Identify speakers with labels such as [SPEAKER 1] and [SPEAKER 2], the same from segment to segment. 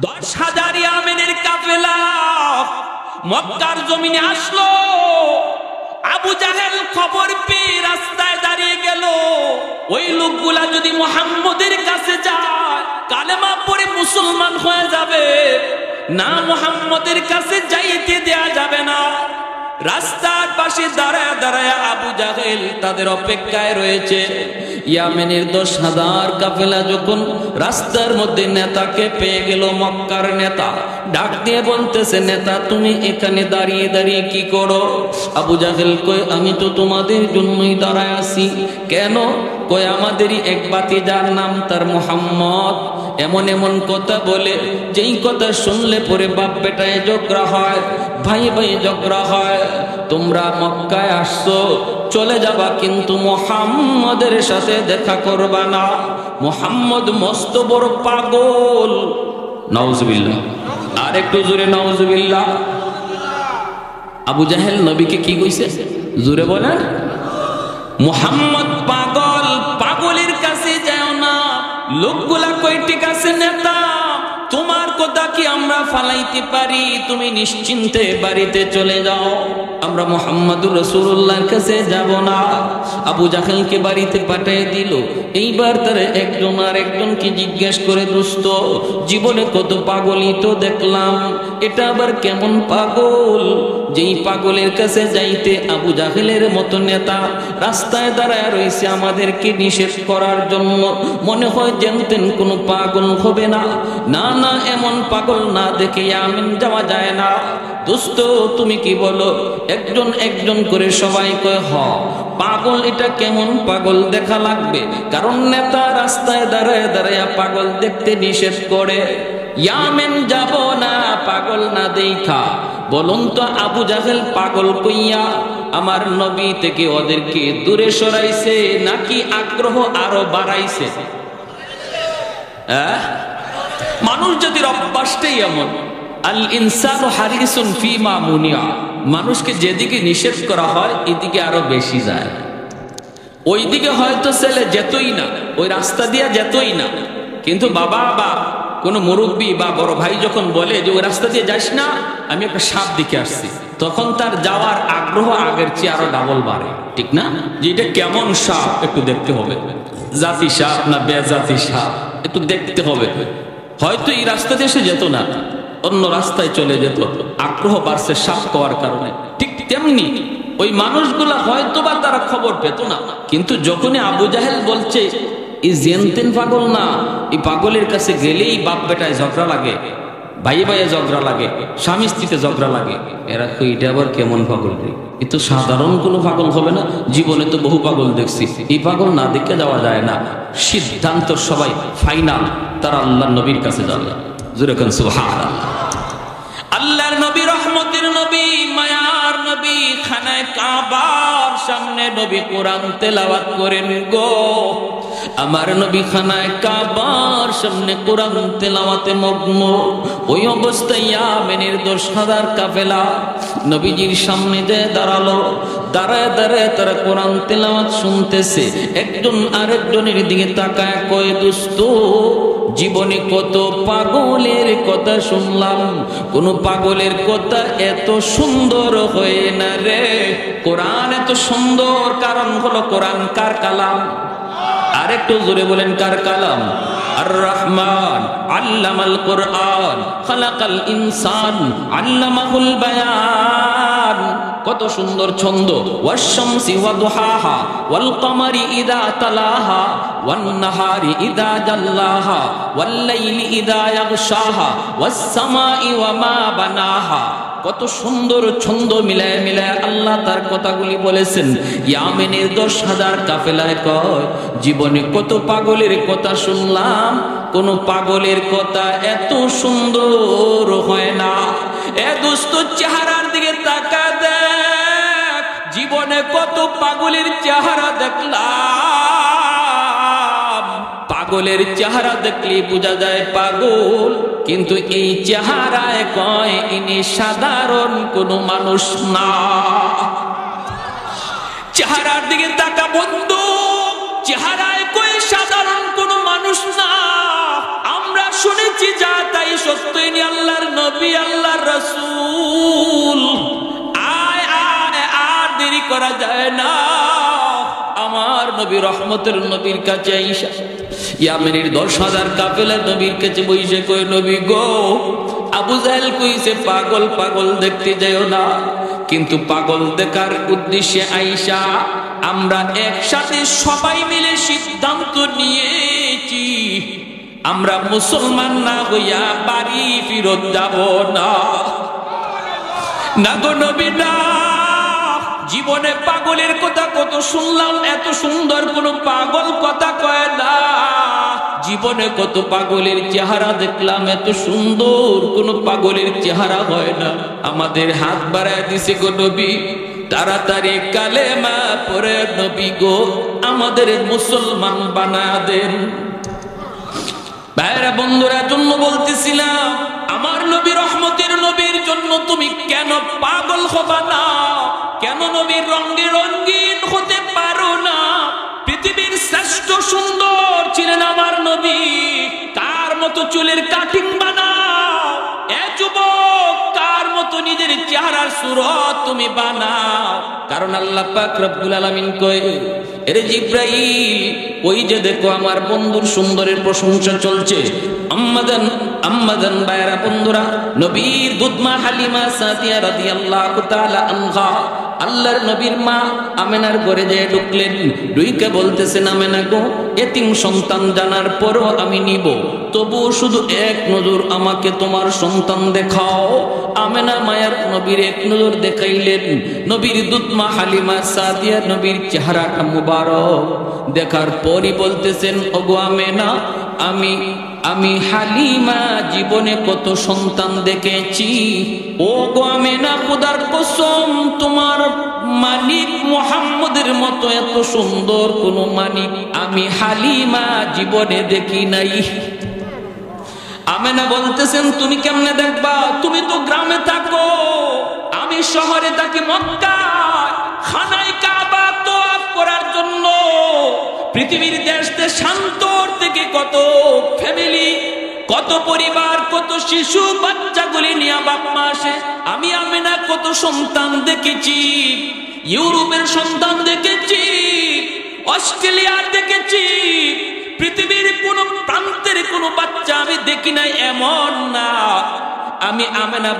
[SPEAKER 1] 10,000 ইয়ামেনের কাফেলা মক্কার জমিনে আসলো। আবু জাহেল খবর পেয়ে রাস্তায় দাঁড়িয়ে গেল, ওই লোকগুলা যদি মুহাম্মদের কাছে যায় কালেমা পড়ে মুসলমান হয়ে যাবে, না মুহাম্মদের কাছে যাইতে দেয়া যাবে না। রাস্তার পাশে দাঁড়ায় দাঁড়ায় আবু জাহেল তাদের অপেক্ষায় রয়েছে। ইয়ামেনের 10,000 কাফেলা যখন রাস্তার মধ্যে নেতাকে পেয়ে গেল, মক্কার নেতা ডাক দিয়ে বলতেছে, নেতা তুমি এখানে দাঁড়িয়ে দাঁড়িয়ে কি করো? আবু জাহেল কয়, আমি তো তোমাদের জন্যই দাঁড়ায় আছি। কেন? কয়, আমাদেরই এক ভাতিজার নাম তার মুহাম্মদ এমন এমন কথা বলে, যেই কথা শুনলে পরে বাপ বেটায় ঝগড়া হয়, ভাই ভাই ঝগড়া হয়। তোমরা মক্কায় আসছো, চলে যাবা কিন্তু মুহাম্মদের সাথে দেখা করবা না। মুহাম্মদ মস্ত বড় পাগল। নাউজুবিল্লাহ, আর একটু জোরে নাউজুবিল্লাহ। আবু জাহেল নবীকে কি কইছে? জোরে বলেন, মুহাম্মদ পাগল, পাগলের কাছে যাও না। লোকগুলা কই, ঠিক আছে নেতা, তোমার কথা কি আমরা ফালাইতে পারি? তুমি নিশ্চিন্তে বাড়িতে চলে যাও, আমরা মুহাম্মদুর রাসূলুল্লাহর কাছে যাব না। আবু জাহেলকে বাড়িতে পাঠিয়ে দিল। এইবার তার একজন আর একজনকে জিজ্ঞেস করে, দোস্ত জীবনে কত পাগলই তো দেখলাম, এটা আবার কেমন পাগল? যেই পাগলের কাছে যাইতে আবু জাহেলের মতো নেতা রাস্তায় দাঁড়ায় রয়েছে আমাদেরকে নিষেধ করার জন্য, মনে হয় যেন কোনো পাগল হবে না। না না, এমন পাগল না দেখে ইয়ামেন যাওয়া যায় না। দোস্ত তুমি কি বলো? একজন একজন করে সবাই কয়, হ পাগল। এটা কেমন পাগল দেখা লাগবে, কারণ নেতা রাস্তায় দাঁড়ায় দাঁড়ায় পাগল দেখতে নিষেধ করে। ইয়ামেন যাব না পাগল না দেখা। বলুন তো আবু জাহেল পাগল কইয়া আমার নবী থেকে ওদেরকে দূরে সরাইছে নাকি আগ্রহ আরো বাড়াইছে? মানুষ যদি অভ্যাসটাই এমন, আল ইনসানু হারিসুন ফিমা মুনিয়া, মানুষকে যেদিকে নিষেধ করা হয় এদিকে আরো বেশি যায়। ওইদিকে হয়তো ছেলে যেতই না, ওই রাস্তা দিয়ে যেতই না, কিন্তু বাবা বা কোনো মুরব্বী বা বড় ভাই যখন বলে যে ওই রাস্তা দিয়ে যাস না, আমি একটা সাপ দেখে আসছি, তখন তার যাওয়ার আগ্রহ আগের চেয়ে আরো ডাবল বাড়ে, ঠিক না? যে এটা কেমন সাপ একটু দেখতে হবে, জাতি সাপ না বেজাতি সাপ একটু দেখতে হবে। হয়তো এই রাস্তা দিয়ে সে যেত না, অন্য রাস্তায় চলে যেত, আগ্রহ বাড়ছে সাপ খাওয়ার কারণে। ঠিক তেমনি ওই মানুষগুলা হয়তো বা তারা খবর পেত না, কিন্তু যখনই আবু জাহেল বলছে এই জেনতেন পাগল না, এই পাগলের কাছে গেলেই বাপ বেটায় ঝগড়া লাগে, ভাই ভাইয়ে ঝগড়া লাগে, স্বামী স্ত্রীতে ঝগড়া লাগে, এরা এটা আবার কেমন পাগল রে? এ তো সাধারণ কোনো পাগল হবে না, জীবনে তো বহু পাগল দেখছি, এই পাগল না দেখে যাওয়া যায় না। সিদ্ধান্ত সবাই ফাইনাল, তারা আল্লাহর নবীর কাছে যাবে। জোরে কোন সুবহানাল্লাহ। আল্লাহর নবী, রহমতের নবী, মায়ার নবী, খানায় কাবার সামনে নবী কোরআন তেলাওয়াত করেন গো। আমার নবী খানায় কাবার সামনে কোরআন তেলাওয়াতে মগ্ন। ওই অবস্থায় ইয়ামেনের 10,000 কাফেলা নবীজির সামনে যে দাঁড়ালো, দাঁড়ায় দাঁড়ায় তারা কোরআন তেলাওয়াত শুনতেছে। একজন আরেকজনের দিকে তাকায় কয়, দোস্ত জীবনে কত পাগলের কথা শুনলাম, কোন পাগলের কথা এত সুন্দর হয় না রে। কোরআন এত সুন্দর কারণ হলো কোরআন কার কালাম? আর একটু জোরে বলেন, কার কালাম? আর রহমান আল্লামাল কোরআন খালাকাল ইনসান আল্লামাহুল বায়ান। কত সুন্দর ছন্দ। ওয়াশ-শামসি ওয়া দুহাহা ওয়াল কমারি ইযা তালাহা ওয়ান নাহারি ইযা জাল্লাহা ওয়াল লাইলি ইযা ইয়াগশাহা ওয়াস সামাই ওয়া মা বানাহা। কত সুন্দর ছন্দ মিলায় মিলায় আল্লাহ তার কথাগুলি বলেছেন। ইয়ামেনের 10,000 কাফেলায় কয়, জীবনে কত পাগলের কথা শুনলাম, কোন পাগলের কথা এত সুন্দর হয় না। এ দোস্ত চেহারার দিকে তাকা দেখ, জীবনে কত পাগলের চেহারা দেখলাম। পাগলের চেহারা দেখলে বোঝা যায় পাগল, কিন্তু এই চেহারায় কয় ইনি সাধারণ কোন মানুষ না। চেহারার দিকে তাকা বন্ধু, চেহারায় কয় সাধারণ কোন মানুষ না। আমরা শুনেছি বলেছি যা তাই সত্যই নি আল্লাহর নবী আল্লাহর রাসূল, আয় আয় আর দেরি করা যায় না। আমার নবী রহমতের নবীর কাছে আইসা ইয়ামেনের 10,000 কাফেলা নবীর কাছে বইসে কই, নবী গো, আবু জাহেল কইছে পাগল পাগল দেখতে যাও না, কিন্তু পাগল দেখার উদ্দেশ্যে আইসা আমরা একসাথে সবাই মিলে সিদ্ধান্ত নিয়েছি আমরা মুসলমান না হইয়া বাড়ি ফিরত যাব না। না গো নবী না, জীবনে পাগলের কথা কত শুনলাম, এত সুন্দর কোন পাগল কথা কয় না। জীবনে কত পাগলের চেহারা দেখলাম, এত সুন্দর কোন পাগলের চেহারা হয় না। আমাদের হাত বাড়ায় দিছে গো নবী, তাড়াতাড়ি কালেমা পড়ে নবী গো আমাদের মুসলমান বানায়া দেন। ভাইরা বন্ধুরা, জন্য বলতেছিলাম আমার নবী রহমতের নবীর জন্য তুমি কেন পাগল হবা না? কেন নবীর রঙে রঙিন হতে পারো না? পৃথিবীর শ্রেষ্ঠ সুন্দর ছিলেন আমার নবী, কার মতো চুলের কাটিং বানাও এ যুবক, কার মতো নিজের চেহারার সুরত তুমি বানাও। কারণ আল্লাহ পাক রব্বুল আলামিন কয়, এরে জিব্রাইল, ওই যে দেখো আমার বন্ধুর সুন্দরের প্রশংসা চলছে। আম্মাজান ভাইরা বন্ধুরা, নবীর দুধমা হালিমা সাদিয়া রাদিয়াল্লাহু তাআলা আনহা আল্লাহর নবীর মা আমেনার ঘরে যেয়ে ঢুকলেন, ঢুইকে বলতেছেন, আমেনা গো, এতিম সন্তান জানার পরও আমি নিব, তবুও শুধু এক নজর আমাকে তোমার সন্তান দেখাও। আমেনা মায়ার নবীর এক নজর দেখাইলেন। নবীর দুধমা হালিমা সাদিয়া নবীর চেহারাটা মুবারক দেখার পরই বলতেছেন, ওগো আমেনা, আমি হালিমা জীবনে কত সন্তান দেখেছি। ও গো আমেনা, খোদার কসম, তোমার মালিক মুহাম্মদের মতো এত সুন্দর কোন মালিক আমি হালিমা জীবনে দেখি নাই। আমেনা বলতেছেন, তুমি কেমনে দেখবা? তুমি তো গ্রামে থাকো, আমি শহরে থাকি মক্কায়, খানায় কাবা তওয়াফ করার জন্য। পৃথিবীর দেশ দেশান্তর থেকে কত ফ্যামিলি, কত পরিবার, কত শিশু বাচ্চাগুলি নিয়ে বাপ মা আসে। আমি আমেনা কত সন্তান দেখেছি, ইউরোপের সন্তান দেখেছি, অস্ট্রেলিয়ার দেখেছি, পৃথিবীর কোন প্রান্তের কোন বাচ্চা আমি দেখি নাই এমন না। আমি আমেনা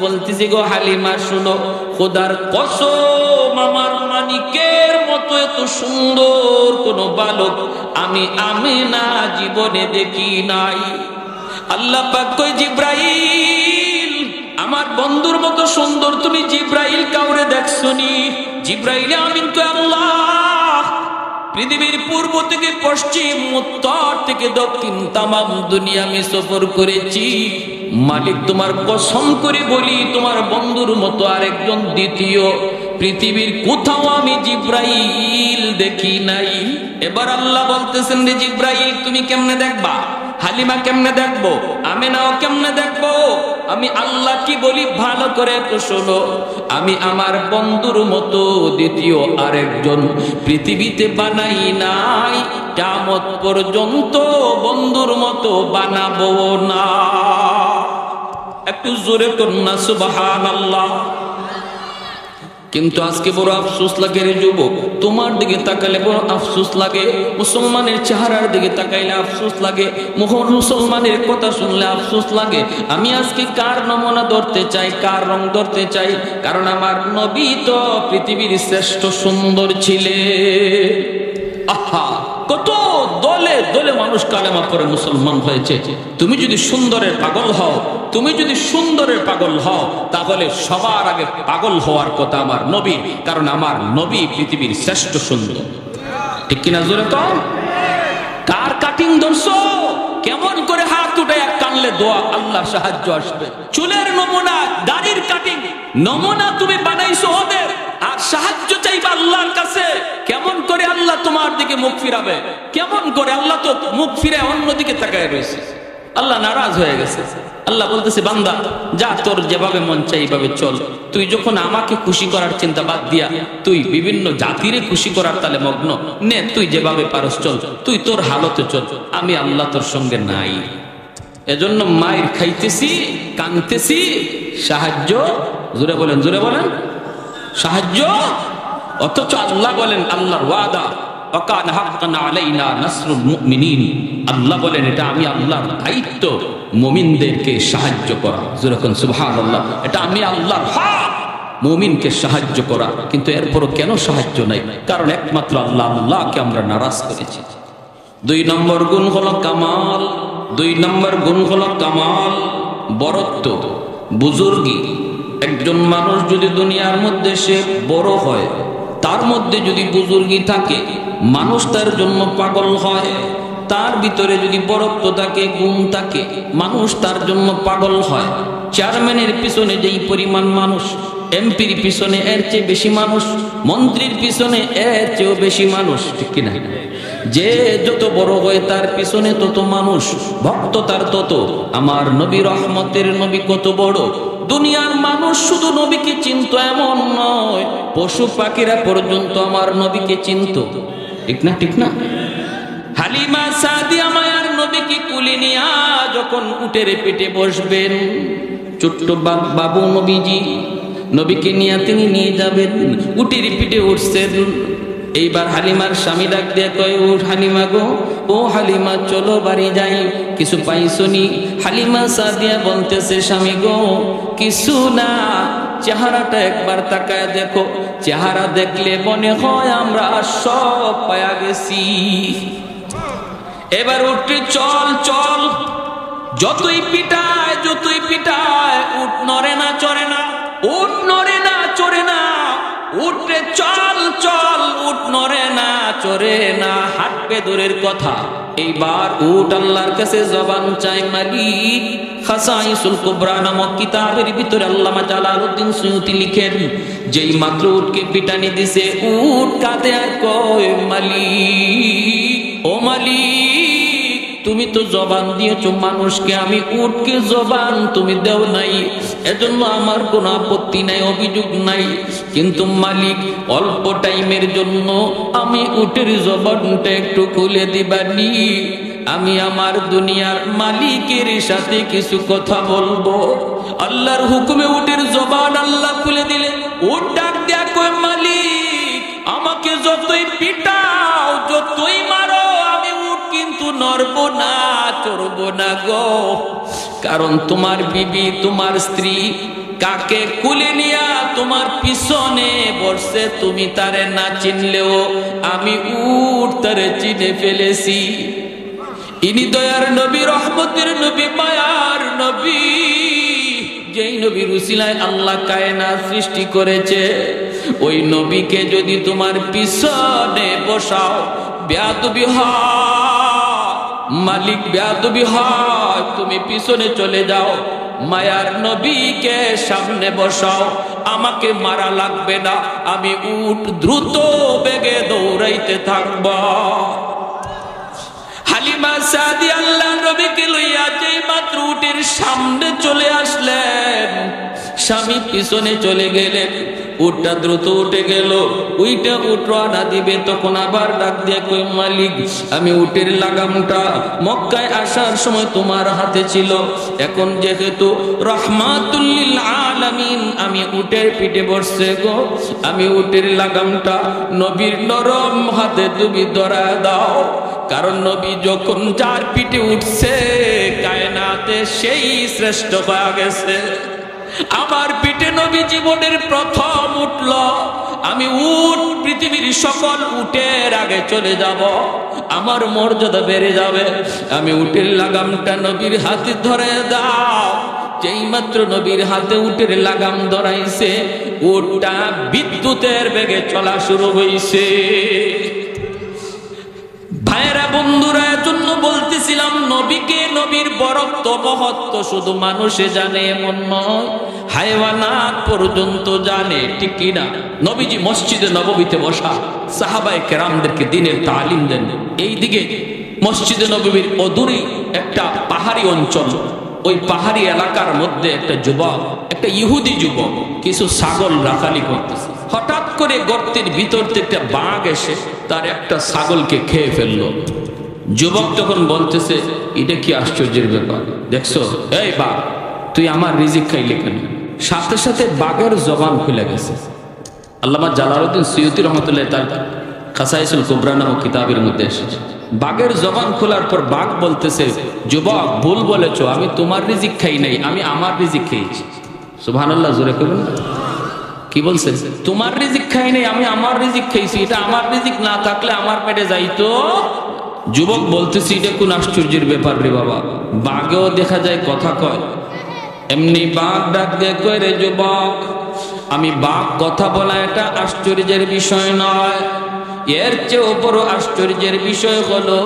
[SPEAKER 1] বলতেছি গো হালিমা, শুনো, খোদার কসম, আমার মানিকের মতো এত সুন্দর কোন বালক আমি আমেনা জীবনে দেখি নাই। আল্লাহ পাক কয়, জিব্রাইল, আমার বন্ধুর মতো সুন্দর তুমি জিব্রাইল কাউরে দেখছনি? জিব্রাইল আমিন কয়, আল্লাহ, পৃথিবীর পূর্ব থেকে পশ্চিম, উত্তর থেকে দক্ষিণ তামাম দুনিয়া আমি সফর করেছি। মালিক, তোমার কসম করে বলি, তোমার বন্ধুর মতো আরেকজন দ্বিতীয় পৃথিবীর কোথাও আমি জিব্রাইল দেখি নাই। এবার আল্লাহ বলতেছেন, রে জিব্রাইল, তুমি কেমনে দেখবা? হালিমা কেমনে দেখবো? আমেনাও কেমনে দেখবো? আমি আল্লাহ কি বলি ভালো করে তো শোনো, আমি আমার বন্ধুর মতো দ্বিতীয় আরেকজন পৃথিবীতে বানাই নাই, কিয়ামত পর্যন্ত বন্ধুর মতো বানাবো না। একটু জোরে কন্যা সুবহানাল্লাহ। কিন্তু আজকে বড় আফসোস লাগে রে যুবক, তোমার দিকে তাকালে বড় আফসোস লাগে, মুসলমানের চেহারার দিকে তাকাইলে আফসোস লাগে, মুসলমানের কথা শুনলে আফসোস লাগে। আমি আজকে কার নমুনা ধরতে চাই, কার রং ধরতে চাই? কারণ আমার নবী তো পৃথিবীর শ্রেষ্ঠ সুন্দর ছিলেন। আহা, কত দলে দলে মানুষ কালেমা পড়ে মুসলমান হয়েছে। তুমি যদি সুন্দরের পাগল হও, তুমি যদি সুন্দরের পাগল হও, তাহলে সবার আগে পাগল হওয়ার কথা আমার নবী, কারণ আমার নবী পৃথিবীর শ্রেষ্ঠ সুন্দর। ঠিক কিনা জোরে তো? কার কাটিং ধরছো? কেমন করে হাত উঠে এক কানলে দোয়া, আল্লাহ সাহায্য আসবে। চুলের নমুনা, দাড়ির কাটিং নমুনা তুমি বানাইছো ওদের, আর সাহায্য চাইবা আল্লাহর কাছে। কেমন করে আল্লাহ তোমার দিকে মুখ ফিরাবে? কেমন করে? আল্লাহ তো মুখ ফিরে অন্যদিকে তাকায় রয়েছে। আল্লাহ নারাজ হয়ে গেছে। আল্লাহ বলতেছে, বান্দা যা, তোর যেভাবে মন চাই এইভাবে চল। তুই যখন আমাকে খুশি করার চিন্তা বাদ দিয়া তুই বিভিন্ন জাতিরে খুশি করার তালে মগ্ন, নে তুই যেভাবে পারস চল, তুই তোর হালতে চল, আমি আল্লাহ তোর সঙ্গে নাই। এজন্য মায়ের খাইতেছি, কাঁদতেছি, সাহায্য, জোরে বলেন, জোরে বলেন, সাহায্য। অথচ আল্লাহ বলেন, আল্লাহর ওয়াদা, ওয়াকানা হাক্কান আলাইনা নাসরুল মুমিনিন, আল্লাহ বলেন এটা আমি আল্লাহর দায়িত্ব মুমিনদেরকে সাহায্য করা। জোরে বলেন সুবহানাল্লাহ। এটা আমি আল্লাহর হক, মুমিনকে সাহায্য করা। কিন্তু এরপরও কেন সাহায্য নাই? কারণ একমাত্র আল্লাহ, আল্লাহকে আমরা নারাজ করেছি। 2 নম্বর গুণ হলো কামাল। 2 নম্বর গুণ হলো কামাল, বড়ত্ব, বুজুর্গি। একজন মানুষ যদি দুনিয়ার মধ্যে সে বড় হয়, তার মধ্যে যদি বুজুর্গি থাকে, মানুষ তার জন্য পাগল হয়। তার ভিতরে যদি বড়ত্ব থাকে, গুণ থাকে, মানুষ তার জন্য পাগল হয়। চেয়ারম্যানের পিছনে যেই পরিমাণ মানুষ, এমপির পিছনে এর চেয়ে বেশি মানুষ, মন্ত্রীর পিছনে এর চেয়েও বেশি মানুষ, ঠিক কিনা? যে যত বড় হয় তার পিছনে তত মানুষ, ভক্ত তার তত। আমার নবী রহমতের নবী কত বড়! দুনিয়ার মানুষ শুধু নবীকে চিনত এমন নয়, পশু পাখিরা পর্যন্ত আমার নবীকে চিনত, ঠিক না? ঠিক না? হালিমা সাদিয়া মায়ার নবীকে কুলে নিয়া যখন উটের পেটে বসবেন, ছোট্ট বাবু নবীজি, নবীকে নিয়ে তিনি নিয়ে যাবেন, উটের পিঠে উঠছেন। এইবার হালিমার স্বামী ডাক দিয়ে কয়, ও হালিমা গো, ও হালিমা চলো বাড়ি যাই, কিছু পাইছনি? হালিমা সাদিয়া বলতেছে, স্বামী গো কিছু না, চেহারাটা একবার তাকায় দেখো, চেহারা দেখলে মনে হয় আমরা সব পায়া গেছি। এবার উঠে চল চল, যতই পিটায় যতই পিটায়, উঠ নড়ে না চড়ে না, উঠ নড়ে না চড়ে না, উঠে চল চল, উঠ নড়ে না চড়ে না, হাঁটবে দূরের কথা। এইবার উঠ আল্লাহর কাছে জবান চায়, মালিক। খাসাইসুল কুবরা নামক কিতাবের ভিতরে আল্লামা জালালউদ্দিন সুয়ুতি লিখেন, যেই মাত্র উটকে পিটানি দিছে, উট কাঁদে আর কয়, মালিক, ও মালিক, তুমি তো জবান দিয়েছো মানুষকে, আমি উটকে জবান তুমি দেও নাই, এজন্য আমার কোনো আপত্তি নাই, অভিযোগ নাই। কিন্তু মালিক, অল্প টাইমের জন্য আমি উটের জবানটা একটু খুলে দিবানি, আমি আমার দুনিয়ার মালিকের সাথে কিছু কথা বলবো। আল্লাহর হুকুমে উটের জবান আল্লাহ খুলে দিলে, উট ডাক দেয়া কয়, মালিক আমাকে যতই পিটাও যতই মারো, আমি উট কিন্তু নড়ব না চড়ব না গো। কারণ তোমার বিবি, তোমার স্ত্রী কাকে কুলে নিয়া তোমার পিছনে বসছে, তুমি তারে না চিনলেও আমি উট তারে চিনে ফেলেছি। ইনি দয়ার নবী, রহমতের নবী, মায়ার নবী, যেই নবীর উসিলায় আল্লাহ কায়নাত সৃষ্টি করেছে। ওই নবীকে যদি তোমার পিছনে বসাও, বেয়াদবি হয়, মালিক বেয়াদবি হয়, তুমি পিছনে চলে যাও। মায়ার নবীকে সামনে বসাও, আমাকে মারা লাগবে না, আমি উট দ্রুত বেগে দৌড়াইতে থাকব। হালিমা সাদিয়া আল্লাহ নবীকে লইয়া যেই মাত্র উটের সামনে চলে আসলেন, স্বামী পিছনে চলে গেলেন, উটটা দ্রুত উঠে গেল। উইটা উট রওনা দিবে, তখন আবার ডাক দিয়ে কই, মালিক আমি উটের লাগামটা মক্কায় আসার সময় তোমার হাতে ছিল, এখন যেহেতু রাহমাতুল লিল আলামিন আমি উটের পিঠে বসছে গো, আমি উটের লাগামটা নবীর নরম হাতে তুমি ধরা দাও। কারণ নবী যখন যার পিঠে উঠছে, কায়নাতে সেই শ্রেষ্ঠ হয়ে গেছে। আমার পিঠে নবী জীবনের প্রথম উঠল, আমি উট পৃথিবীর সকল উটের আগে চলে যাব, আমার মর্যাদা বেড়ে যাবে। আমি উটের লাগামটা নবীর হাতে ধরে দাও। যেই মাত্র নবীর হাতে উটের লাগাম ধরাইছে, উটটা বিদ্যুতের বেগে চলা শুরু হইছে। ভাইরা বন্ধুরা, এজন্য বলতেছিলাম, নবীকে, নবীর বরত্ব মহত্ব শুধু মানুষে জানে এমন নয়, হায়ওয়ানাত পর্যন্ত জানে, ঠিক কিনা? নবীজি মসজিদে নববীতে বসা সাহাবায়ে কেরামদেরকে দ্বীনের তালিম দেন। এইদিকে মসজিদে নববীর অদূরে একটা পাহাড়ি অঞ্চল, ওই পাহাড়ি এলাকার মধ্যে একটা যুবক, একটা ইহুদি যুবক কিছু ছাগল রাখালি করতেছে। হঠাৎ করে গর্তের ভিতর থেকে একটা বাঘ এসে তার একটা ছাগলকে খেয়ে ফেললো। যুবক তখন বলতেছে, এটা কি আশ্চর্যের ব্যাপার, দেখছো এই বাঘ, তুই আমার রিজিক খাইলে কেন? সাথে সাথে বাঘের জবান খুলে গেছে। আল্লামা জালালউদ্দিন সুয়ুতি রহমতুল্লাহ তার খাসাইসুল কুবরা নামক কিতাবের মধ্যে এসেছে, বাঘের জবান খোলার পর বাঘ বলতেছে, যুবক ভুল বলেছো, আমি তোমার রিজিক খাই নাই, আমি আমার রিজিক খেয়েছি। সুবহানাল্লাহ, জোরে করুন। কি বলছে? তোমার রিজিক খাই নাই, আমি আমার রিজিক খেয়েছি। এটা আমার রিজিক না থাকলে আমার পেটে যাইতো। যুবক বলতেছি, এটা কোন আশ্চর্যের ব্যাপার রে বাবা, বাঘেও দেখা যায় কথা কয়। এমনি বাঘ ডাক দিয়ে কয়, রে যুবক, আমি বাঘ কথা বলা এটা আশ্চর্যের বিষয় নয়, এর চেয়ে বড় আশ্চর্যের বিষয় হলো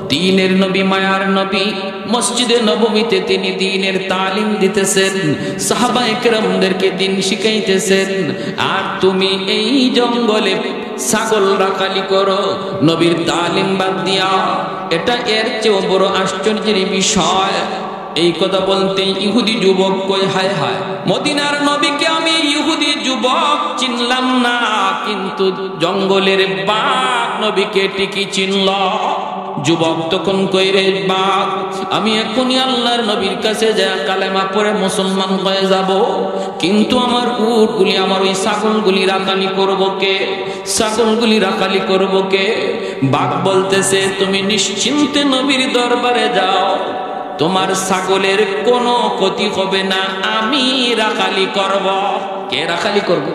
[SPEAKER 1] দ্বীনের নবী, মায়ার নবী মসজিদে নববীতে তিনি দ্বীনের তালিম দিতেছেন, সাহাবায়ে কেরামদেরকে দ্বীন শিখাইতেছেন, আর তুমি এই জঙ্গলে ছাগল রাখালি করো নবীর তালিম বাদ দিয়া। এটা এর চেয়ে বড় আশ্চর্যের বিষয়। এই কথা বলতে ইহুদি যুবক কই, হায় হায়, মদিনার নবীকে আমি ইহুদি যুবক চিনলাম না, কিন্তু জঙ্গলের বাঘ নবীকে ঠিকই চিনল। যুবক তখন কইরে, বাঘ, আমি এখনই আল্লাহর নবীর কাছে যা কালেমা পড়ে মুসলমান হয়ে যাব, কিন্তু আমার উটগুলি, আমার ওই ছাগলগুলি রাখালি করবো কে? ছাগলগুলি রাখালি করবো কে? বাঘ বলতেছে, তুমি নিশ্চিন্তে নবীর দরবারে যাও, তোমার ছাগলের কোনো ক্ষতি হবে না, আমি রাখালি করব। কে রাখালি করব?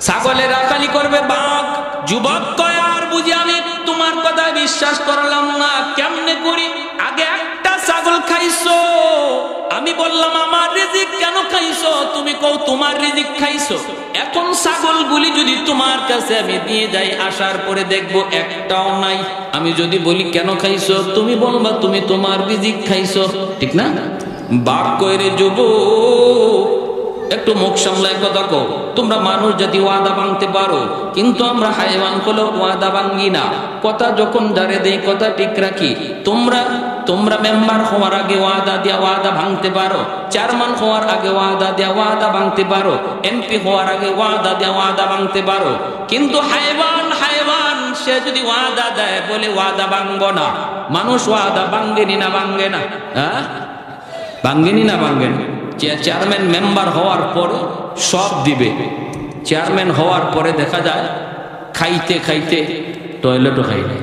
[SPEAKER 1] ছাগলে রাখালি করবে বাঘ। যুবক কয়, আর বুঝি আমি তোমার কথা বিশ্বাস করলাম না, কেমনে করি? আগে একটা ছাগল খাইছো, আমি বললাম আমার রিজিক কেন খাইছো, তুমি কও তোমার রিজিক খাইছো। এখন ছাগলগুলি যদি তোমার কাছে আমি দিয়ে যাই, আসার পরে দেখবো একটাও নাই, আমি যদি বলি কেন খাইছো, তুমি বলবা তুমি তোমার রিজিক খাইছো, ঠিক না? বাঘ কইরে, যুবক একটু মুখ সামলায় কথা কও, তোমরা মানুষ জাতি ওয়াদা ভাঙতে পারো, কিন্তু আমরা হাইওয়ান হলো ওয়াদা ভাঙি না। কথা যখন যারে দেই কথা ঠিক রাখি। তোমরা মেম্বার হওয়ার আগে ওয়াদা দিয়া ওয়াদা ভাঙতে পারো, চেয়ারম্যান হওয়ার আগে ওয়াদা দিয়া ওয়াদা ভাঙতে পারো, এমপি হওয়ার আগে ওয়াদা দিয়া ওয়াদা ভাঙতে পারো, কিন্তু হাইওয়ান সে যদি ওয়াদা দেয় বলে ওয়াদা ভাঙবো না, মানুষ ওয়াদা ভাঙেনি না ভাঙে না? হ্যাঁ, ভাঙেনি না ভাঙে না? চেয়ারম্যান মেম্বার হওয়ার পর সব দিবে, চেয়ারম্যান হওয়ার পরে দেখা যায় খাইতে খাইতে টয়লেটও খাই নাই।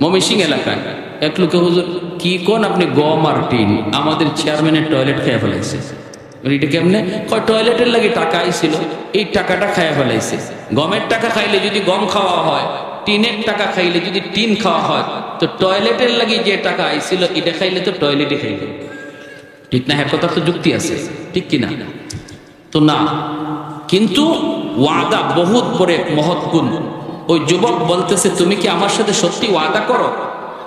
[SPEAKER 1] ময়মনসিংহ এলাকায় এক লোকে, হুজুর কি কোন আপনি, গম আর টিন আমাদের চেয়ারম্যানের টয়লেট খেয়ে ফেলাইছে। এটা কেমনে? কয় টয়লেটের লাগে টাকা আইছিল, এই টাকাটা খাইয়া ফেলাইছে। গমের টাকা খাইলে যদি গম খাওয়া হয়, টিনের টাকা খাইলে যদি টিন খাওয়া হয়, তো টয়লেটের লাগে যে টাকা আইছিল এটা খাইলে তো টয়লেটে খাইলে, ঠিক না? হ্যাঁ, কথা তো যুক্তি আছে, ঠিক কিনা? তো না, কিন্তু ওয়াদা বহুত বড় মহৎ গুণ। ওই যুবক বলতেছে, তুমি কি আমার সাথে সত্যি ওয়াদা করো?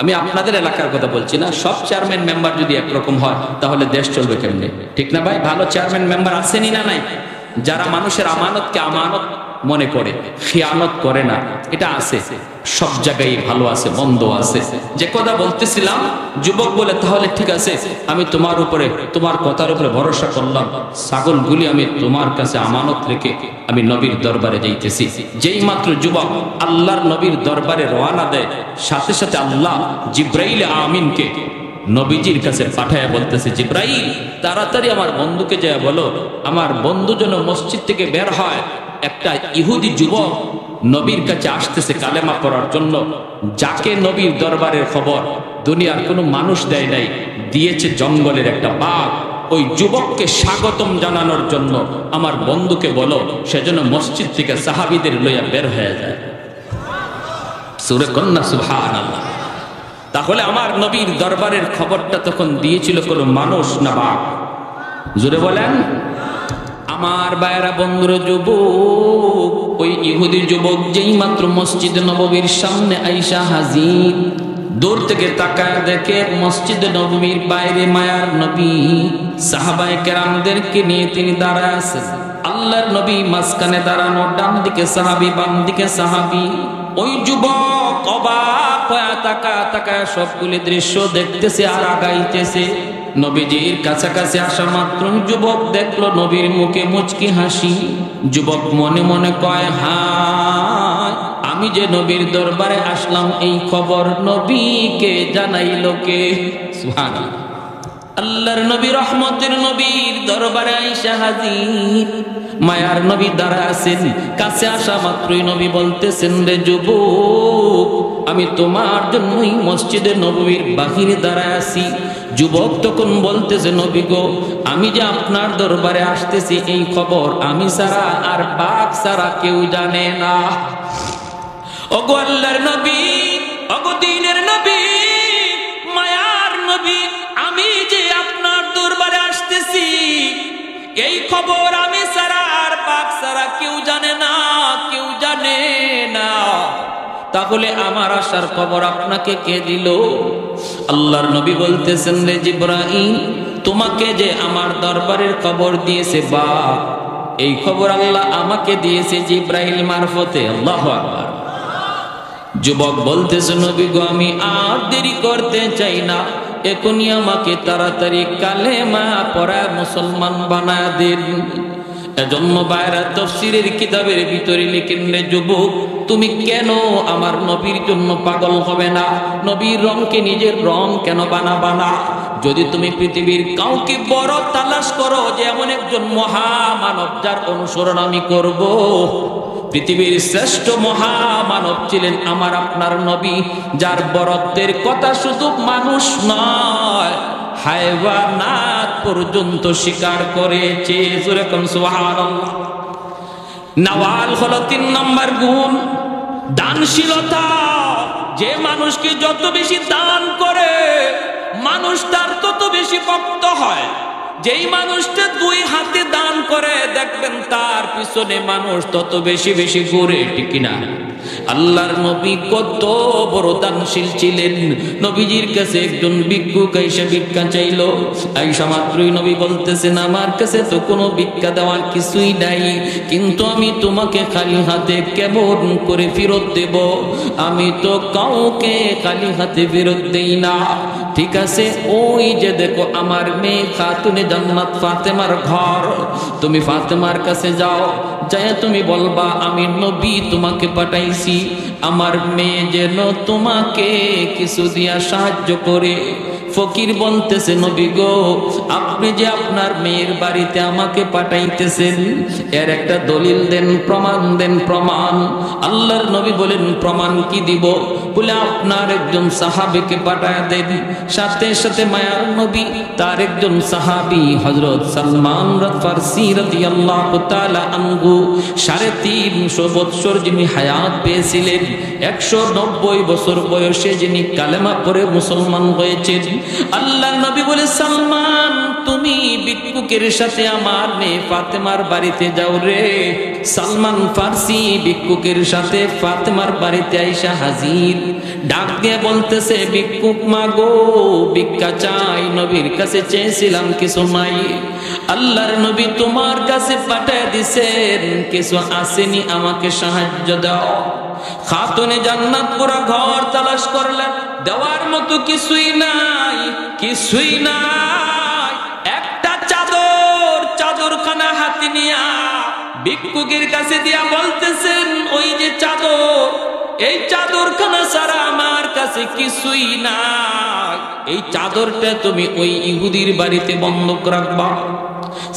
[SPEAKER 1] আমি আপনাদের এলাকার কথা বলছি না, সব চেয়ারম্যান মেম্বার যদি একরকম হয় তাহলে দেশ চলবে কেমনে, ঠিক না ভাই? ভালো চেয়ারম্যান মেম্বার আছেনই না নাই? যারা মানুষের আমানতকে আমানত মনে করে, খিয়ানত করে না, এটা আছে। সব জায়গায় ভালো আছে, মন্দ আছে। যে কথা বলতেছিলাম, যুবক বলে, তাহলে ঠিক আছে, আমি তোমার উপরে, তোমার কথার উপরে ভরসা করলাম, ছাগলগুলি আমি তোমার কাছে আমানত রেখে আমি নবীর দরবারে যাইতেছি। যেই মাত্র যুবক আল্লাহর নবীর দরবারে রওনা দেয়, সাথে সাথে আল্লাহ জিব্রাইল আমিনকে নবীজির কাছে পাঠায় বলতেছে, জিব্রাইল তাড়াতাড়ি আমার বন্ধুকে যা বলো, আমার বন্ধু যেন মসজিদ থেকে বের হয়। একটা ইহুদি যুবক নবীর কাছে আসতেছে কালেমা পড়ার জন্য, যাকে নবীর দরবারের খবর দুনিয়ার কোনো মানুষ দেয় নাই, দিয়েছে জঙ্গলের একটা বাঘ। ওই যুবককে স্বাগতম জানানোর জন্য আমার বন্ধুকে বলো, সেজন্য মসজিদ থেকে সাহাবীদের লইয়া বের হয়ে যায়। সূরা কন্যা, সুবহানাল্লাহ। তাহলে আমার নবীর দরবারের খবরটা তখন দিয়েছিল কোনো মানুষ না বাঘ? জোরে বলেন। আমার ভাইরা, বন্ধুরা, যুবক, ওই ইহুদি যুবক যেই মাত্র মসজিদ নববীর সামনে আইসা হাজির, দূর থেকে তাকায় দেখে মসজিদ নববীর বাইরে মায়ার নবী সাহাবায়ে কেরামদেরকে নিয়ে তিনি দাঁড়ায় আছেন। আল্লাহর নবী মাঝখানে দাঁড়ানো, ডান দিকে সাহাবী, বাম দিকে সাহাবী। ওই যুবক অবাক হয়ে তাকায় সবগুলি দৃশ্য দেখতেছে আর আগাইতেছে। নবীজির কাছাকাছি আসা মাত্র যুবক দেখলো নবীর মুখে মুচকি হাসি। যুবক মনে মনে কয়, হায়, আমি যে নবীর দরবারে আসলাম এই খবর নবীকে জানাইলো কে? সুবহানাল্লাহ। আল্লাহর নবী রহমতের নবীর দরবারে আইসা হাজির, মায়ার নবী দাঁড়া আছেন। কাছে আসা মাত্রই নবী বলতেছেন, রে যুবক, আমি তোমার জন্যই মসজিদে নববীর বাহিরে দাঁড়ায় আছি। যুবক তখন বলতেছে, নবী গো, আমি যে আপনার দরবারে আসতেছি এই খবর আমি ছাড়া আর বাপ ছাড়া কেউ জানে না। ওগো আল্লাহর নবী, ওগো দ্বীনের নবী, মায়ার নবী, আমি যে আপনার দরবারে আসতেছি এই খবর আমি ছাড়া আর বাপ ছাড়া কেউ জানে না, কেউ জানে না। তাহলে আমার আসার খবর আপনাকে কে দিল? আল্লাহর নবী বলতেছেন, রে জিবরাইল, তোমাকে যে আমার দরবারের খবর দিয়েছে বাপ, এই খবর আল্লাহ আমাকে দিয়েছে জিবরাইল মারফতে। আল্লাহু আকবার। যুবক বলতেছে, নবী গো, আমি আর দেরি করতে চাই না, এখনই আমাকে তাড়াতাড়ি কালেমা পড়া মুসলমান বানায় দিন। এজন্য বাইরা তাফসীরের কিতাবের ভিতরে লিখেন, রে যুবক, তুমি কেন আমার নবীর জন্য পাগল হবে না? নবীর রংকে নিজের রং কেন বানাবা না? যদি তুমি পৃথিবীর কাউকে বড় তালাশ করো যে এমন একজন মহামানব যার অনুসরণ আমি করব, পৃথিবীর শ্রেষ্ঠ মহামানব ছিলেন আমার আপনার নবী, যার বরত্বের কথা শুধু মানুষ নয় হায়ওয়ানাত পর্যন্ত স্বীকার করেছে। যেরকম সুবহানাল্লাহ। নওয়াল হলো 3 নম্বর গুণ, দানশীলতা। যে মানুষকে যত বেশি দান করে মানুষ তার তত বেশি ভক্ত হয়। যেই মানুষটা 2 হাতে দান করে দেখবেন তার পিছনে মানুষ তত বেশি বেশি ঘুরে, ঠিক না? আল্লাহর নবী কত বড় দানশীল ছিলেন। নবীজির কাছে একজন ভিক্ষুক আইসা ভিক্ষা চাইলো। আইসা মাত্রই নবী বলতেছেন, আমার কাছে তো কোনো ভিক্ষা দেওয়ার কিছুই নাই, কিন্তু আমি তোমাকে খালি হাতে কেমন করে ফেরত দেব? আমি তো কাউকে খালি হাতে ফেরত দেই না। ঠিক আছে, ওই যে দেখো আমার মেয়ে খাতুনে জান্নাত ফাতেমার ঘর, তুমি ফাতেমার কাছে যাও, যায় তুমি বলবা আমি নবী তোমাকে পাঠাইছি, আমার মেয়ে যেন তোমাকে কিছু দিয়া সাহায্য করে। ফকির বলতেছে, নবী গো, আপনি যে আপনার মেয়ের বাড়িতে আমাকে পাঠাইতেছেন এর একটা দলিল দেন, প্রমাণ দেন, প্রমাণ। আল্লাহর নবী বলেন, প্রমাণ কি দিব? বলে আপনার একজন সাহাবীকে পাঠায় দেন। সাথে সাথে মায়ার নবী তার একজন সাহাবী হযরত সালমান ফারসি রাদিয়াল্লাহু তাআলা আনহু 350 বছর যিনি হায়াত পেয়েছিলেন, 190 বছর বয়সে যিনি কালেমা পড়ে মুসলমান হয়েছেন। আল্লাহর নবী বলে, সালমান, তুমি ভিক্ষুকের সাথে আমার মেয়ে ফাতেমার বাড়িতে যাও রে। সালমান ফারসি ভিক্ষুকের সাথে ফাতেমার বাড়িতে আইসা হাজির। ডাক দিয়ে বলতেছে, ভিক্ষুক মাগো, ভিক্ষা চাই, নবীর কাছে চেয়েছিলাম কিছু নাই, আল্লাহর নবী তোমার কাছে পাঠিয়ে দিছেন, কিছু আসেনি, আমাকে সাহায্য দাও। খাতুনে জান্নাত পুরো ঘর তালাশ করলেন, দেওয়ার মতো কিছুই নাই, কিছুই নাই। একটা চাদরখানা হাতে নিয়া ভিক্ষুকের কাছে দিয়া বলতেছেন, ওই যে চাদর, এই চাদরখানা ছাড়া আমার কাছে কিছুই নাই, এই চাদরটা তুমি ওই ইহুদির বাড়িতে বন্ধক রাখবা।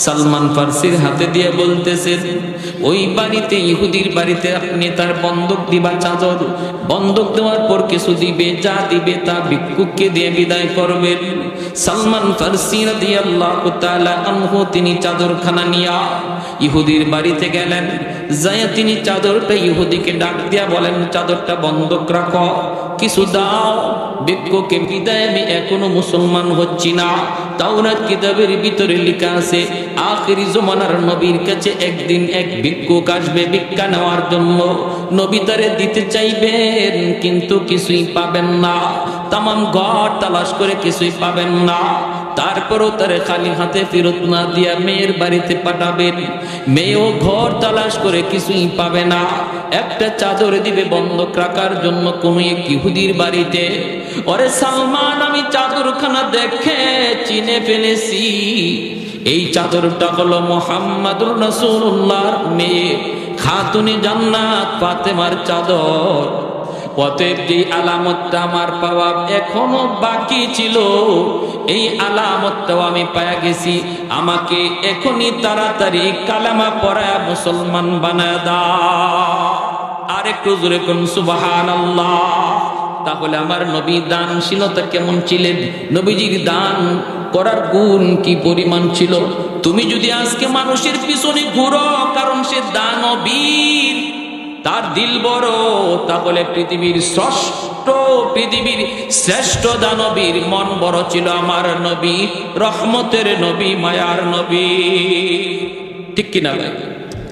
[SPEAKER 1] সালমান ফারসির হাতে দিয়ে বলতেছেন, ওই বাড়িতে, ইহুদির বাড়িতে আপনি তার বন্ধক দিবা চাদর, বন্ধক দেওয়ার পর কিছু দিবে, যা দিবে তা ভিক্ষুককে দিয়ে বিদায় করবেন। সালমান ফারসি রাদিয়াল্লাহু তাআলা আনহু তিনি চাদরখানা নিয়া ইহুদির বাড়িতে গেলেন। যায় তিনি চাদরটা ইহুদিকে ডাক দিয়া বলেন, চাদরটা বন্ধক রাখো, কিছু দাও, ভিক্ষুককে বিদায়, আমি এখনো মুসলমান হচ্ছি না। তাওরাত কিতাবের ভিতরে লেখা আছে, আখিরি জমানার নবীর কাছে একদিন এক ভিক্ষুক আসবে ভিক্ষা নেওয়ার জন্য। নবী তারে দিতে চাইবেন কিন্তু কিছুই পাবেন না, তামাম ঘর তালাশ করে কিছুই পাবেন না। তারপরও তারে খালি হাতে ফেরত না দিয়া মেয়ের বাড়িতে পাঠাবেন। মেয়েও ঘর তালাশ করে কিছুই পাবে না, একটা চাদর দিবে বন্ধক রাখার জন্য কোন এক ইহুদির বাড়িতে। ওরে সালমান, আমি চাদরখানা দেখে চিনে ফেলেছি, এই চাদরটা হলো মুহাম্মাদুর রাসূলুল্লাহর মেয়ে খাতুনে জান্নাত ফাতেমার চাদর। অতএব যে আলামতটা আমার পাওয়া এখনো বাকি ছিল, এই আলামতটাও আমি পায়া গেছি। আমাকে এখনই তাড়াতাড়ি কালেমা পড়ায়া মুসলমান বানায় দাও। আর একটু জোরে কোন সুবহানাল্লাহ। তাহলে আমার নবী দানশীলতা কেমন ছিলেন, নবীজির দান করার গুণ কি পরিমাণ ছিল। তুমি যদি আজকে মানুষের পিছনে ঘুরো কারণ সে দানবীর, তার দিল বড়, তাহলে পৃথিবীর শ্রেষ্ঠ দানবীর মন বড় ছিল আমার নবী, রহমতের নবী, মায়ার নবী। ঠিক কিনা ভাই?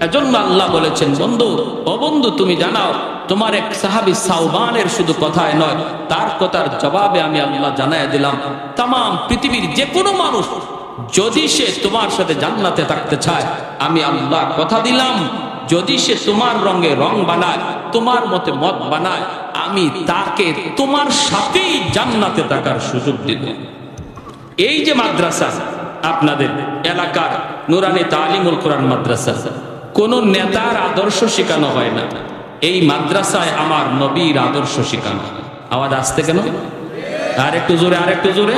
[SPEAKER 1] এজন্য আল্লাহ বলেছেন, বন্ধু ও বন্ধু তুমি জানাও, তোমার এক সাহাবী সাওবানের শুধু কথায় নয়, তার কথার জবাবে আমি আল্লাহ জানায় দিলাম, তাম পৃথিবীর যে কোনো মানুষ যদি সে তোমার সাথে জান্নাতে থাকতে চায়, আমি আল্লাহ কথা দিলাম, যদি সে তোমার রঙে রং বানায়, তোমার মতে মত বানায়, আমি তাকে তোমার সাথেই জান্নাতে থাকার সুযোগ দিব। এই যে মাদ্রাসা, আপনাদের এলাকার নুরানি তালিমুল কোরআন মাদ্রাসা, কোন নেতার আদর্শ শেখানো হয় না, এই মাদ্রাসায় আমার নবীর আদর্শ শেখানো। আওয়াজ আসতে কেন? আর একটু জোরে, আর একটু জোরে।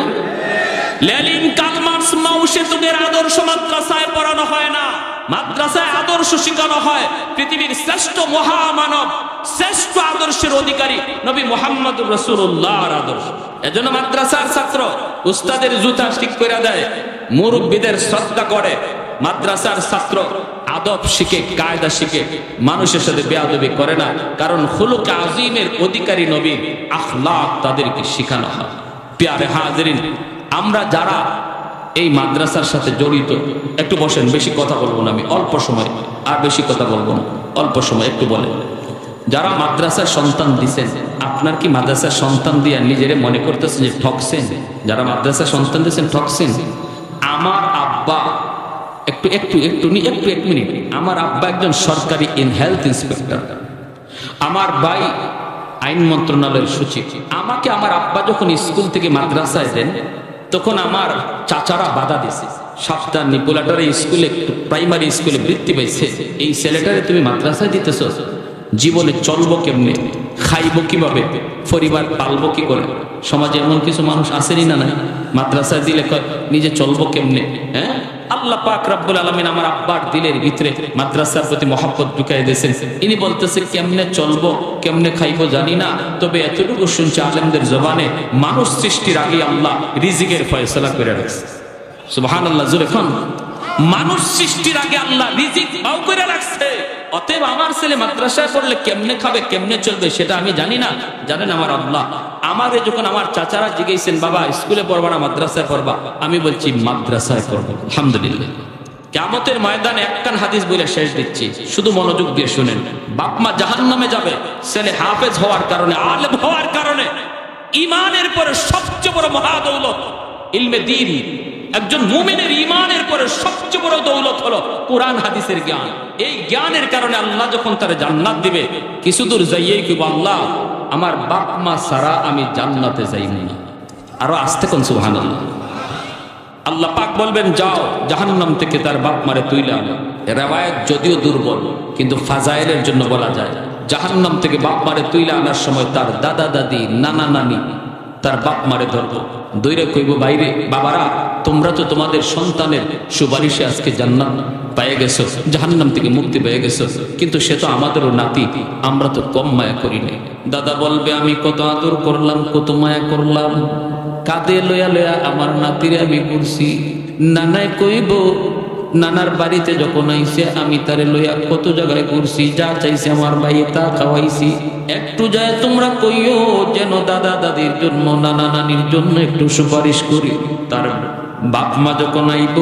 [SPEAKER 1] লেনিন, কার্ল মার্কস, মাও সেতুংয়ের আদর্শ মাদ্রাসায় পড়ানো হয় না, মাদ্রাসায় আদর্শ শেখানো হয় পৃথিবীর শ্রেষ্ঠ মহামানব, শ্রেষ্ঠ আদর্শের অধিকারী নবী মুহাম্মদুর রাসূলুল্লাহর আদর্শ। এজন্য মাদ্রাসার ছাত্র উস্তাদের জুতা ঠিক করে দেয়, মুরব্বীদের শ্রদ্ধা করে। মাদ্রাসার ছাত্র আদব শিখে, কায়দা শিখে, মানুষের সাথে বেয়াদবি করে না, কারণ খুলুক আজিমের অধিকারী নবীর আখলাক তাদেরকে শেখানো হয়। প্যারে হাজিরিন, আমরা যারা এই মাদ্রাসার সাথে জড়িত, একটু বসেন, বেশি কথা বলবো না আমি, অল্প সময়, আর বেশি কথা বলবো না, অল্প সময় একটু বলেন। যারা মাদ্রাসার সন্তান দিচ্ছেন, আপনার কি মাদ্রাসার সন্তান দিয়ে নিজেরে মনে করতেছেন যে ঠকছেন? যারা মাদ্রাসার সন্তান দিচ্ছেন ঠকছেন? আমার আব্বা এক মিনিট, আমার আব্বা একজন সরকারি হেলথ ইন্সপেক্টর, আমার ভাই আইন মন্ত্রণালয়ের সচিব। আমাকে আমার আব্বা যখন স্কুল থেকে মাদ্রাসায় দেন, তখন আমার চাচারা বাধা দিয়েছে, সপ্তাহ নিপুলাটারে স্কুলে, প্রাইমারি স্কুলে বৃত্তি পাইছে, এই ছেলেটারে তুমি মাদ্রাসায় দিতেছ, জীবনে চলবো কেমনে, খাইবো কিভাবে, পরিবার পালবো কি করে? সমাজে এমন কিছু মানুষ আসেনি না? নাই, মাদ্রাসায় দিলে নিজে চলবো কেমনে? হ্যাঁ, আল্লাহ পাক রব্বুল আলামিন আমার আব্বার দিলের ভিতরে মাদ্রাসার প্রতি মহব্বত ঢুকাই দিয়েছেন। ইনি বলতেছে কেমনে চলবো, কেমনে খাইবো জানি না, তবে এতটুকু শুনছে আলেমদের জবানে, মানুষ সৃষ্টির আগে আল্লাহ রিজিকের ফয়সালা করে রাখছে। সুবহানাল্লাহ, জোরে খান। মানুষ সৃষ্টির আগে আল্লাহ রিজিক বাউ করে রাখছে। অতএব আমার ছেলে মাদ্রাসায় পড়লে কেমনে খাবে, কেমনে চলবে সেটা আমি জানি না, জানেন আমার আল্লাহ। আমারে যখন আমার চাচারা জিজ্ঞেসেন, বাবা স্কুলে পড়বা না মাদ্রাসায় পড়বা, আমি বলছি মাদ্রাসায় পড়বো। আলহামদুলিল্লাহ। কিয়ামতের ময়দানে একখান হাদিস বলে শেষ দিচ্ছি, শুধু মনোযোগ দিয়ে শুনেন। বাপ মা জাহান্নামে যাবে, ছেলে হাফেজ হওয়ার কারণে, আলেম হওয়ার কারণে। ঈমানের পরে সবচেয়ে বড় মহাদৌলত ইলমে দ্বীন। একজন মুমিনের ঈমানের পরে সবচেয়ে বড় দৌলত হলো কোরআন হাদিসের জ্ঞান। এই জ্ঞানের কারণে আল্লাহ যখন তার জান্নাত দিবে, কিছু দূর যাইয়েই কি আল্লাহ আমার বাপ মা সারা আমি জান্নাতে যাইব না। আরো আসতে কোন সুবহানাল্লাহ। আল্লাহ পাক বলবেন, যাও জাহান্নাম থেকে তার বাপ মারে তুইলা আনো। রিওয়ায়াত যদিও দুর্বল, কিন্তু ফাজাইলের জন্য বলা যায়, জাহান্নাম থেকে বাপ মারে তুইলা আনার সময় তার দাদা দাদি, নানা নানি তার বাপ মারে ধরবো, দৈরে কইব, বাইরে বাবারা তোমরা তো তোমাদের সন্তানের সুপারিশে আজকে জান্নাত পেয়ে গেছো, জাহান্নাম থেকে মুক্তি পেয়ে গেছো, কিন্তু সে তো আমাদেরও নাতি, আমরা তো কম মায়া করি নাই। দাদা বলবে, আমি কত আদর করলাম, কত মায়া করলাম, কাঁদে লয়া লয়া আমার নাতিরে আমি করছি। নানায় কইব, নানার বাড়িতে যখন আইসে আমি তারে লইয়া কত জায়গায় ঘুরছি, যা চাইছে আমার ভাই তা খাওয়াইছি। একটু যায় তোমরা কইও যেন দাদা দাদির জন্য, নানা নানির জন্য একটু সুপারিশ করি। তার বাপ মা যখন আইব,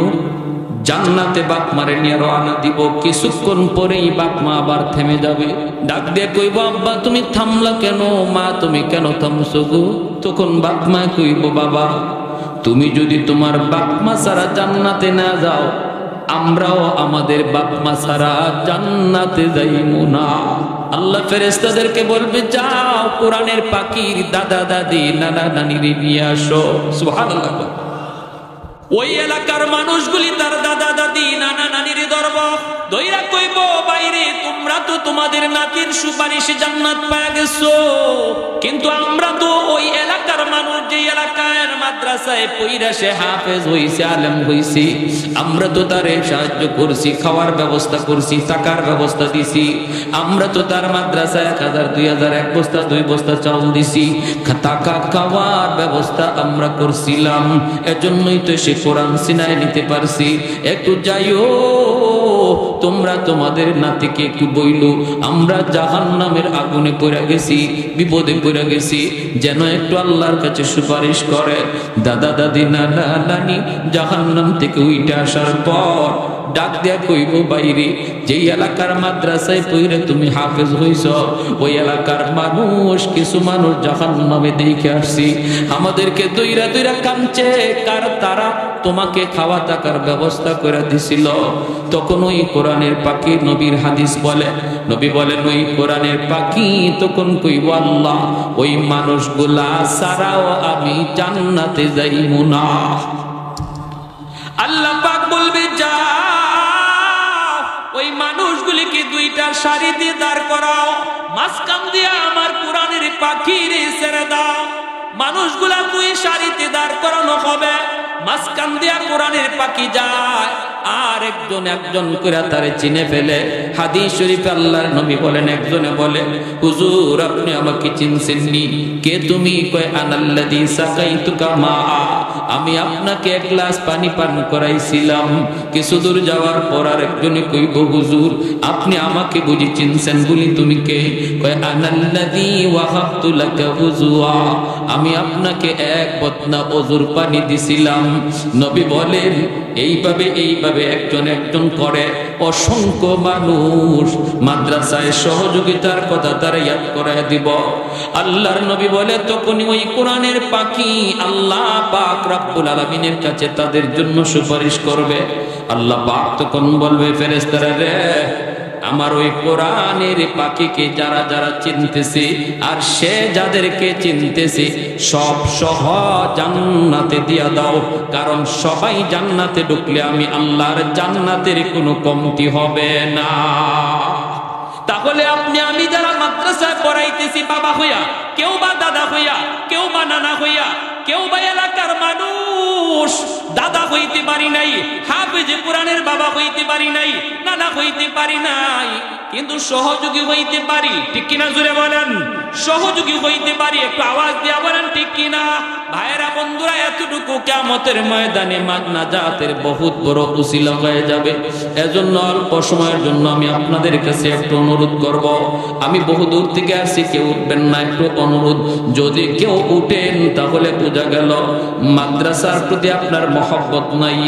[SPEAKER 1] জান্নাতে বাপ মারে নিয়ে রওনা দিব, কিছুক্ষণ পরেই বাপ মা আবার থেমে যাবে। ডাক দিয়ে কইব, আব্বা তুমি থামলা কেন, মা তুমি কেন থামছো গো? তখন বাপ মা কইব, বাবা তুমি যদি তোমার বাপ মা ছাড়া জান্নাতে না যাও, আমরাও আমাদের বাপ মা ছাড়া জান্নাতে যাইমু না। আল্লাহ ফেরেশতাদেরকে বলবে, যাও কোরআনের পাখির দাদা দাদি, নানা নানিরে নিয়ে আসো। সুবহানাল্লাহ। ওই এলাকার মানুষগুলি তার দাদা দাদি, নানা নানিরে ধরব, দইরা কইব বাইরে তোমরা তো তোমাদের নাতির সুপারিশে জান্নাত পেয়ে গেছো, কিন্তু আমরা তো ওই এলাকার মানুষ, যে এলাকার মাদ্রাসায় পইরা সে হাফেজ হইছে, আলেম হইছে, আমরা তো তারে সাহায্য করছি, খাওয়ার ব্যবস্থা করছি, টাকার ব্যবস্থা দিছি, আমরা তো তার মাদ্রাসায় 1000 2000 এক বস্তা 2 বস্তা চাউল দিছি, টাকা খাওয়ার ব্যবস্থা আমরা করছিলাম, এজন্যই তো সে কোরআন সিনায় নিতে পারছি। একটু যাইও তোমরা তোমাদের নাতিকে একটু বইলো, আমরা জাহান্নামের আগুনে পড়ে গেছি, বিপদে পড়ে গেছি, যেন একটু আল্লাহর কাছে সুপারিশ করে। দাদা দাদি নানা নানি জাহান্নাম থেকে উইঠে আসার পর ডাক দেয়া কইব বাইরে যেই এলাকার মাদ্রাসায় পইরে তুমি হাফেজ হইছ, ওই এলাকার মানুষ, কিছু মানুষ জাহান্নামে দেখে আসছি, আমাদেরকে দইরা দইরা কাঁদছে, কার তারা তোমাকে খাওয়া টাকার ব্যবস্থা করে দিছিল। তখন ওই কোরআনের পাখি নবীর হাদিস বলে, নবী বলেন ওই কোরআনের পাখি তখন কইব আল্লাহ ওই মানুষগুলা ছাড়াও আমি জান্নাতে যাইব না। আল্লাহ পাক বলবে যা ওই মানুষগুলিকে 2টা সারি দিয়ে দাঁড় করাও, মাঝখান দিয়ে আমার কোরআনের পাখির ছেড়ে দাও। মানুষগুলা 2 সারিতে দাঁড় করানো হবে, মাঝখান দিয়া কোরআনের পাখি যায়, আর একজন একজন করে তারে চিনে ফেলে। হাদিস শরীফে আল্লাহর নবী বলেন, একজনে বলে হুজুর আপনি আমাকে চিনছেননি, কে তুমি? কয় আনাল্লাযী সাকাইতুকা মা, আমি আপনাকে 1 গ্লাস পানি পান করাইছিলাম। কিছু দূর যাওয়ার পর আর একজনে কইব হুজুর আপনি আমাকে বুঝি চিনছেন, বলি তুমি কে? কয় আনাল্লাযী ওয়াহাবতু লাকা ওযুআ, আমি আপনাকে 1 বতনা ওযুর পানি দিছিলাম। নবী বলেন এইভাবে একজন একজন করে অসংখ্য মানুষ মাদ্রাসায় সহযোগিতার কথা তারা ইয়াদ করায় দিব। আল্লাহর নবী বলে তখনই ওই কোরআনের পাখি আল্লাহ পাক রব্বুল আলামিনের কাছে তাদের জন্য সুপারিশ করবে। আল্লাহ পাক তখন বলবে ফেরেশতারা রে, আমার ওই কোরআনের পাখিকে যারা যারা চিনতেছে আর সে যাদেরকে চিনতেছে সব সহ জান্নাতে দিয়া দাও, কারণ সবাই জান্নাতে ঢুকলে আমি আল্লাহর জান্নাতের কোনো কমতি হবে না। তাহলে আপনি আমি যারা মাদ্রাসায় পড়াইতেছি বাবা হইয়া, কেউ বা দাদা হইয়া, কেউ বা নানা হইয়া, কেউ বা এলাকার মানুষ, দাদা হইতে পারি নাই, হাফেজে কোরআনের বাবা হইতে পারি নাই, নানা হইতে পারি নাই, কিন্তু সহযোগী হইতে পারি, ঠিক কিনা জোরে বলেন? সহযোগী হইতে পারি, একটু আওয়াজ দিয়া বলেন ঠিক কিনা? ভাইরা বন্ধুরা, এতটুকু কিয়ামতের ময়দানে নাজাতের বহুত বড় উসিলা হয়ে যাবে। এজন্য অল্প সময়ের জন্য আমি আপনাদের কাছে একটু অনুরোধ করব, আমি বহু দূর থেকে আসছি, কেউ উঠবেন না, একটু অনুরোধ, যদি কেউ উঠেন তাহলে বোঝা গেল মাদ্রাসার প্রতি আপনার মহব্বত নাই।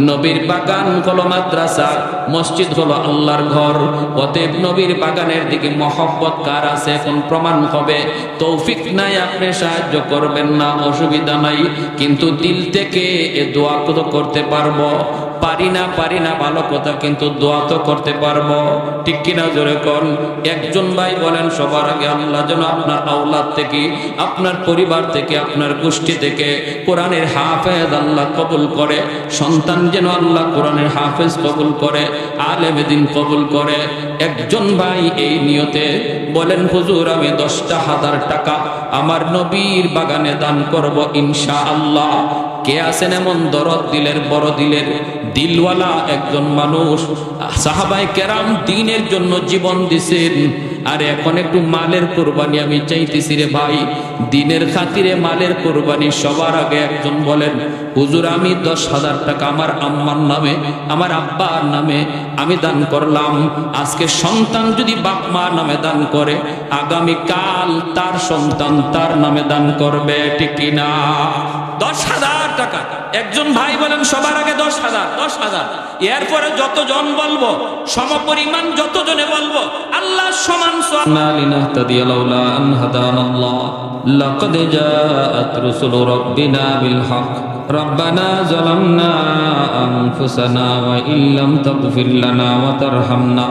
[SPEAKER 1] নবীর বাগান হলো মাদ্রাসা, মসজিদ হলো আল্লাহর ঘর, অতএব নবীর বাগানের দিকে মহব্বত কার আছে এখন প্রমাণ হবে। তৌফিক নাই আপনি সাহায্য করবেন না, অসুবিধা নাই, কিন্তু দিল থেকে এ দোয়া তো করতে পারবো। পারি না ভালো কথা, কিন্তু দোয়া তো করতে পারবো, ঠিক কিনা জোরে কোন? একজন ভাই বলেন সবার আগে আল্লাহ যেন আপনার আওলাদ থেকে, আপনার পরিবার থেকে, আপনার গোষ্ঠী থেকে কোরআনের হাফেজ আল্লাহ কবুল করে, সন্তান যেন আল্লাহ কোরআনের হাফেজ কবুল করে, আলেম দ্বীন কবুল করে। একজন ভাই এই নিয়তে বলেন হুজুর আমি 10,000 টাকা আমার নবীর বাগানে দান করব ইনশাআল্লাহ। কে আছেন এমন দরদ দিলের, বড় দিলের, দিলওয়ালা একজন মানুষ? সাহাবায়ে কেরাম দ্বীনের জন্য জীবন দিছেন, আর এখন একটু মালের কুরবানি আমি চাইতেছি রে ভাই, দ্বীনের খাতিরে মালের কুরবানি। সবার আগে একজন বলেন হুজুর আমি 10,000 টাকা আমার আম্মার নামে, আমার আব্বার নামে আমি দান করলাম। আজকে সন্তান যদি বাপ মার নামে দান করে, আগামী কাল তার সন্তান তার নামে দান করবে, ঠিক কিনা? 10,000 টাকা একজন ভাই বলেন সবার আগে 10,000 এরপরে যতজন বলবো সমপরিমাণ, যতজনে বলবো আল্লাহ সমান লাকাদ জাআত রুসুলু রাব্বিনা বিল হক রব্বানা যালামনা আনফুসানা ওয়া ইল্লাম তাগফির লানা ওয়া তারহামনা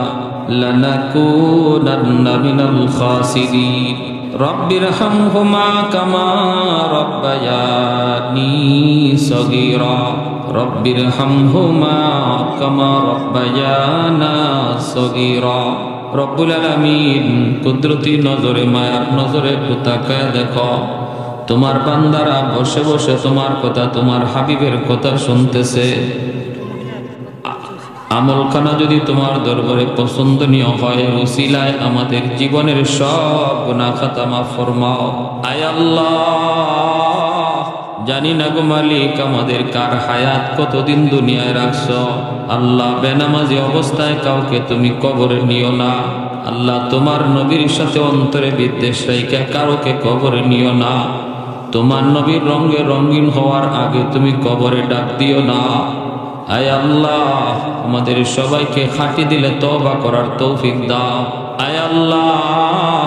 [SPEAKER 1] লানাকুনান্না মিনাল খাসিরিন রব্বিরহামহুমা কামা রব্বায়ানি সগীরা রব্বিরহামহুমা كما ربيانا صغيرا রব্বুল আলামিন কুদরতি নজরে মায়ার নজরে তাকায় দেখো তোমার বান্দারা বসে বসে তোমার কথা তোমার হাবিবের কথা শুনতেছে আমলখানা যদি তোমার দরবারে পছন্দনীয় হয় ওসিলায় আমাদের জীবনের সব গুনাহ খাতা মাফ ফরমাও আয় আল্লাহ জানি না গো মালিক আমাদের কার হায়াত কতদিন দুনিয়ায় রাখছো আল্লাহ বেনামাজি অবস্থায় কাউকে তুমি কবরে নিও না আল্লাহ তোমার নবীর সাথে অন্তরে বিদ্বেষ রেখে কাউকে কবরে নিও না তোমার নবীর রঙে রঙিন হওয়ার আগে তুমি কবরে ডাক দিও না আয় আল্লাহ আমাদের সবাইকে খাঁটি দিলে তওবা করার তৌফিক দাও আয় আল্লাহ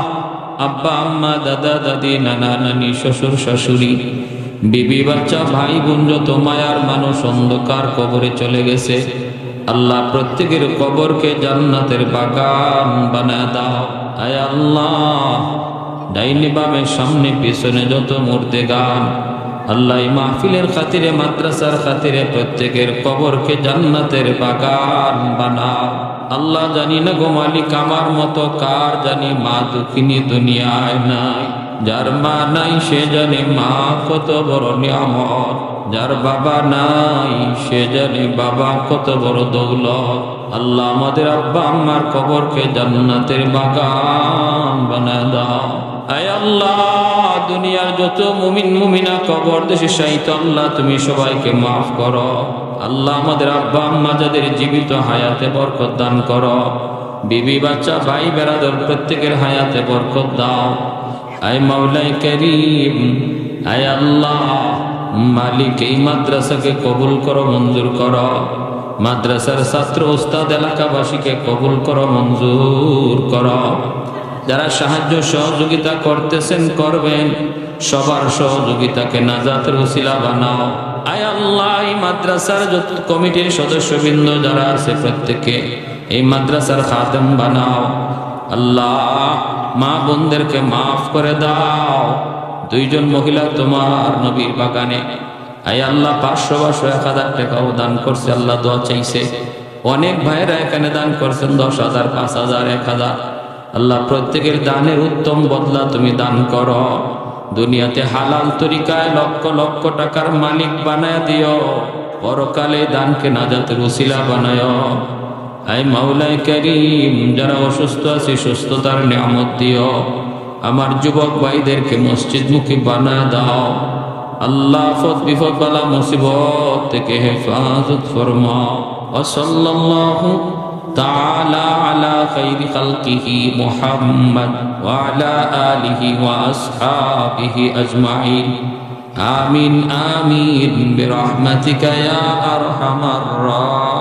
[SPEAKER 1] আব্বা আম্মা দাদা দাদি নানা নানি শ্বশুর শাশুড়ি বিবি বাচ্চা ভাই বোন যত মায়ার মানুষ অন্ধকার কবরে চলে গেছে আল্লাহ প্রত্যেকের কবরকে জান্নাতের বাগান বানায় দাও আয় আল্লাহ ডাইনে বামে সামনে পিছনে যত মুর্দেগান আল্লাহ মাহফিলের খাতিরে মাদ্রাসার খাতিরে প্রত্যেকের কবরকে জান্নাতের বাগান বানাও আল্লাহ জানি না গো মালিক আমার মতো কার জানি মা দুঃখিনী দুনিয়ায় নাই যার মা নাই সে জানে মা কত বড় নিয়ামত যার বাবা নাই সে জানে বাবা কত বড় দৌলত আল্লাহ আমাদের আব্বা আম্মার কবরকে জান্নাতের বাগান বানায় দাও আয় আল্লাহ দুনিয়ার যত মুমিন মুমিনা কবর দেশে শায়িত আল্লাহ তুমি সবাইকে মাফ করো আল্লাহ আমাদের আব্বা আম্মা যাদের জীবিত হায়াতে বরকত দান করো বিবি বাচ্চা ভাই বেরাদর প্রত্যেকের হায়াতে বরকত দাও আয় মাওলাই করিম আয় আল্লাহ মালিক এই মাদ্রাসাকে কবুল করো মঞ্জুর করো মাদ্রাসার ছাত্র ওস্তাদ এলাকাবাসীকে কবুল করো মঞ্জুর করো যারা সাহায্য সহযোগিতা করতেছেন করবেন সবার সহযোগিতাকে নাজাতের ওসিলা বানাও আয় আল্লাহ এই মাদ্রাসার যত কমিটির সদস্যবৃন্দ যারা আছে প্রত্যেককে এই মাদ্রাসার খাদেম বানাও আল্লাহ মা বোনদেরকে মাফ করে দাও দুইজন মহিলা তোমার নবীর বাগানে আয় আল্লাহ 500 1000 টাকাও দান করছে আল্লাহ দোয়া চাইছে অনেক ভাইরা এখানে দান করছেন 10,000 5,000 1,000 আল্লাহ প্রত্যেকের দানের উত্তম বদলা তুমি দান করো দুনিয়াতে হালাল তরিকায় লক্ষ লক্ষ টাকার মালিক বানায় দিও পরকালে দানকে নাজাতের ওসিলা বানায় আয় মাওলাই করিম যারা অসুস্থ আছে সুস্থতার নিয়ামত দিও আমার যুবক ভাইদেরকে মসজিদমুখী বানায় দাও আল্লাহ আফত বিপদ বালা মুসিবত থেকে হেফাজত ফরমাও ওয়া সাল্লাল্লাহু তাআলা আলা খাইরি খালকিহি মুহাম্মদ ওয়া আলা আলিহি ওয়া আসহাবিহি আজমাইন আমিন আমিন বিরহমাতিকা ইয়া আরহামার রাহিমিন।